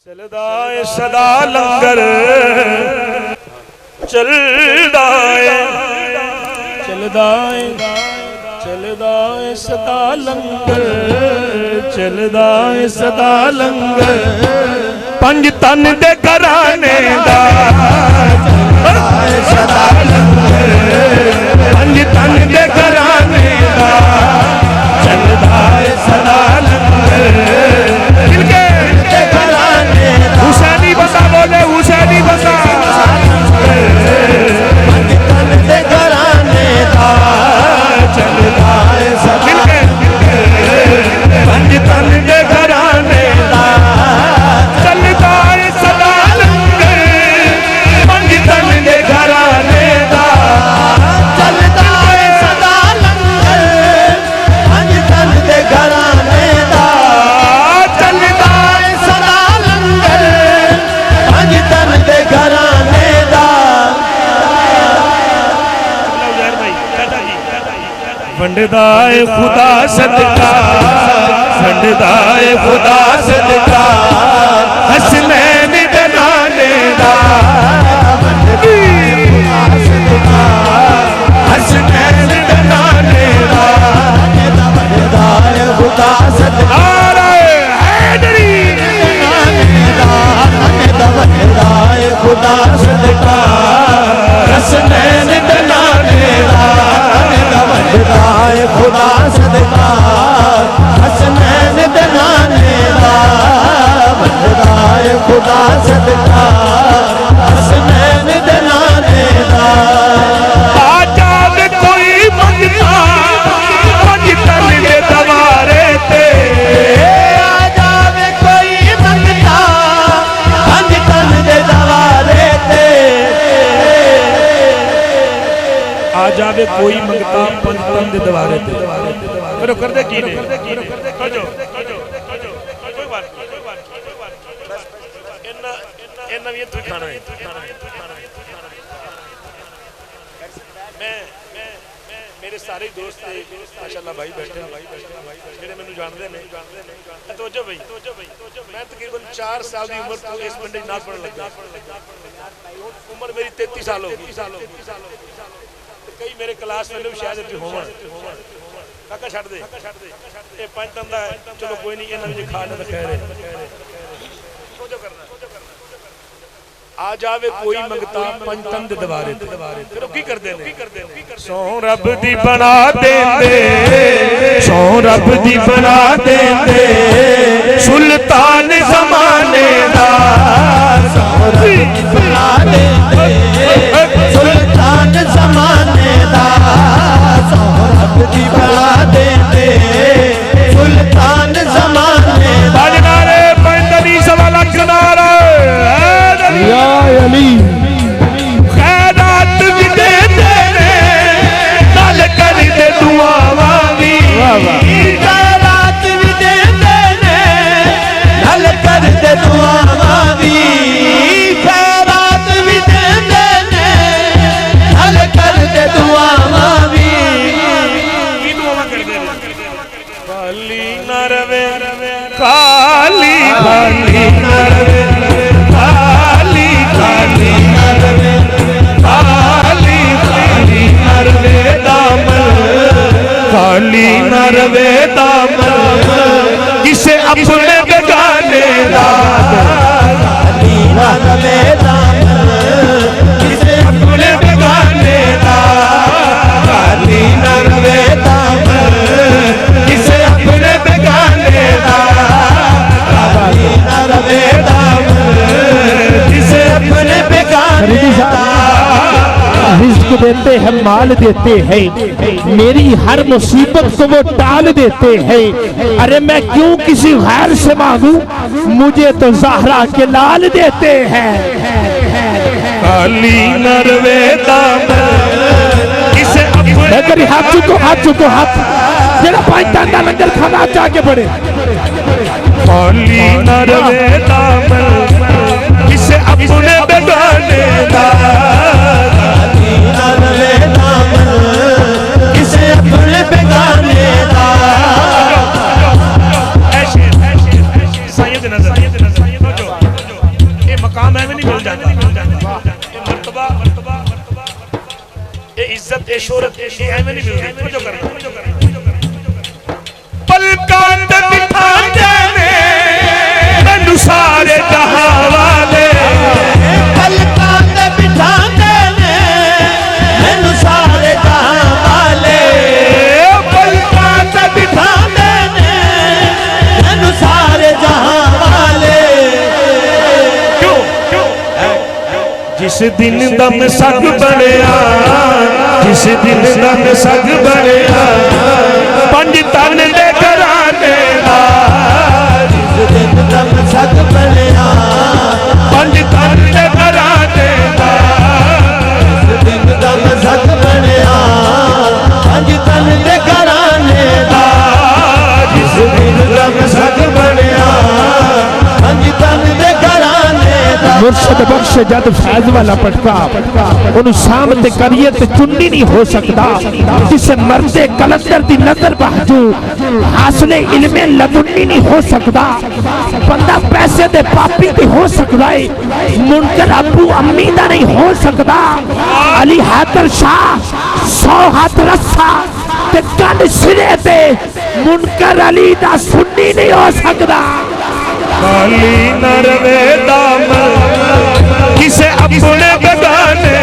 चलदा है सदा लंगर चलदा है सदा लंगर चलदा है सदा लंगर पंज तन दे घराने दा सदा लंगर पंज तन दे घराने दा चलदा है सदा लंगर हुसैनी बंदा बोले हुसैनी बंदा पंज तन दे घराने दा चलदा है सदा पंज तन दे घराने दा चलदा है सदा लंगर पंज तन दे घराने दा चलदा है सदा लंगर पंज तन दे घराने दा चलदा है सदा लंगर पंज तन दे घराने दा वंडदा है खुदा सदका वंडदा है खुदा सदका हसनैन दे नाने दा हसनैन दे नाने दा वंडदा है खुदा सदका हैदरी वंडदा है खुदा सदका हसनैन दे नाने दा वंडदा है खुदा सदका हसनैन दे नाने दा वंडदा है खुदा सदका हसनैन दे नाने दा आ जावे कोई मंगता पंज तन दे दवारे ते आ जावे कोई मंगता पंज तन दे दवारे ते आ जावे कोई मंगता पंज तन दे दवारे ते करो कर दे की ने खोजो कोई बात इन्ना भी तू खाना है मैं मेरे सारे दोस्त माशाल्लाह भाई बैठे जेडे मेनू जानदे ने तवज्जो भाई मैं तकरीबन 4 साल की उम्र तो इस पिंड नाल पढ़न लगा उम्र मेरी 33 साल हो गई कई मेरे क्लास में शायद होवन काका छड़ दे ये पंज तन दा चलो कोई नहीं इन्हां विच खा ना खैर है आ जावे कोई मंगता पंज तन दे दवारे फिर की करदे ने सो रब दी बना देंदे सो रब दी बना देंदे सुल्तान जमाने दा सो रब दी बना देंदे सुल्तान जमाने दा सो रब दी बना देंदे सुल्तान जमाने दा नारे पैंतनी सवा लाख नारा या अली खैरात भी दे तेरे नाल कर दे दुआवां भी खैरात भी दे तेरे नाल कर दे दुआवां भी खैरात भी दे तेरे नाल कर दे दुआवां भी की दुआवां कर दे खाली ना रवे खाली खाली ना रवे खाली खाली नरवे खाली खाली नरवे दामन खाली नरवे दामन किसे अपने बेगाने दा खाली नरवे दामन किसे अपने बेगाने दा खाली नरवे दामन किसे अपने बेगाने दा खाली नरवे दामन रिज़्क़ देते हैं माल देते हैं मेरी हर मुसीबत को वो टाल देते हैं अरे मैं क्यों किसी गैर से मांगू मुझे तो ज़हरा के लाल देते हैं खाली नरवे दामन हाथ चुको हाथ जरा पांच तन दा लंगर खाना जाके बढ़े खाली नरवे दामन किसे अपने बेगाने दा खाली नरवे दामन किसे अपने बेगाने दा साईं दे नजर मिल जाता ये मर्तबा ये इज्जत ये शोहरत ये एवें नहीं मिलती जो कर पलकां ते बिठांदे ने मैनू सारे जहां वाले पलकां ते बिठांदे ने मैनू सारे जहां वाले पलकां ते बिठांदे ने मैनू सारे जहां वाले जिस दिन दम सग बनया जिस दिन दम सग बनया पंज तन दे घराने दा जिस दिन दम सग बनया पंज तन दे घराने दा जिस दिन दम सग बनया पंज तन दे घराने दा जिस दिन दम सग बनया पंज तन दे घराने दा मुर्शद बख्श जद फैज वाला पटका उन्हें सामने करिए तो चुन्नी नहीं हो सकता जिसे मरते कलंदर दी नजर बाजू हासले इल्मे लदुन्नी नहीं हो सकता बंदा पैसे दे पापी नहीं हो सकता है मुनकर अबू अम्मी दा नहीं हो सकता अली हैदर शाह 100 हाथ रस्सा ते गल सिरे ते मुनकर अली दा सुन्नी नहीं हो सकता खाली न रवे दामन किसे अपने बगाने